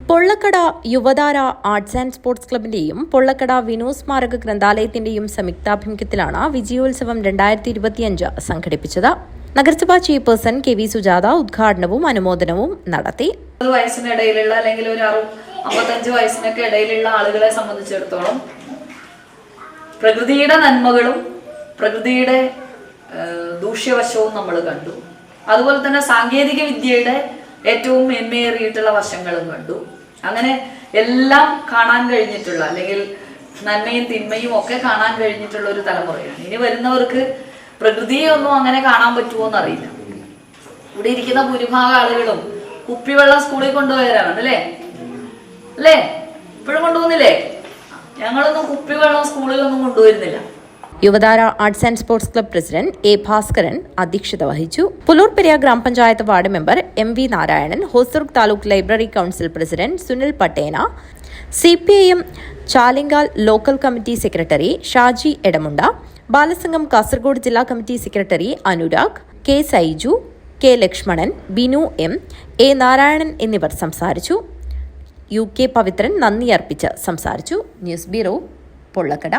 Pollakkada Yuvathara arts and sports ക്ലബിന്റെയും പൊള്ളക്കട വിനോദ് സ്മാരക ഗ്രന്ഥാലയത്തിന്റെയും സംയുക്താഭിമുഖ്യത്തിലാണ് വിജയോത്സവം 2025 സംഘടിപ്പിച്ചത്. നഗരസഭാ ചെയർപേഴ്സൺ KV സുജാത ഉദ്ഘാടനവും അനുമോദനവും നടത്തി. 60 വയസ്സിനിടയിലുള്ള അല്ലെങ്കിൽ ഒരു 55 വയസ്സിനൊക്കെ ഇടയിലുള്ള ആളുകളെ സംബന്ധിച്ചിടത്തോളം പ്രകൃതിയുടെ നന്മകളും പ്രകൃതിയുടെ ദൂഷ്യവശവും നമ്മൾ കണ്ടു. അതുപോലെ തന്നെ സാങ്കേതിക വിദ്യയുടെ ഏറ്റവും മേന്മയേറിയിട്ടുള്ള വശങ്ങളും കണ്ടു. അങ്ങനെ എല്ലാം കാണാൻ കഴിഞ്ഞിട്ടുള്ള അല്ലെങ്കിൽ നന്മയും തിന്മയും ഒക്കെ കാണാൻ കഴിഞ്ഞിട്ടുള്ള ഒരു തലമുറയാണ്. ഇനി വരുന്നവർക്ക് പ്രകൃതിയെ ഒന്നും അങ്ങനെ കാണാൻ പറ്റുമോ എന്നറിയില്ല. ഇവിടെ ഇരിക്കുന്ന ഭൂരിഭാഗം ആളുകളും കുപ്പിവെള്ളം സ്കൂളിൽ കൊണ്ടുപോയവരാണ് അല്ലേ? ഇപ്പോഴും കൊണ്ടുപോകുന്നില്ലേ? ഞങ്ങളൊന്നും കുപ്പിവെള്ളം സ്കൂളിലൊന്നും കൊണ്ടുവരുന്നില്ല. Yuvathara arts and sports club president A. Bhaskaran അധ്യക്ഷത വഹിച്ചു. Pulloorperiya grama panchayat ward member MV Narayanan, Hosdurg taluk library council president Sunil Pattena, CPIM Chalingal local committee secretary Shaji Edamunda, Balasangham Kasaragod ജില്ലാ committee secretary Anurag, K. Saiju, K. Lakshmanan, Binu M, A. Narayanan എന്നിവർ സംസാരിച്ചു. UK പവിത്രൻ നന്ദി അർപ്പിച്ച് സംസാരിച്ചു. News bureau, Pollakkada.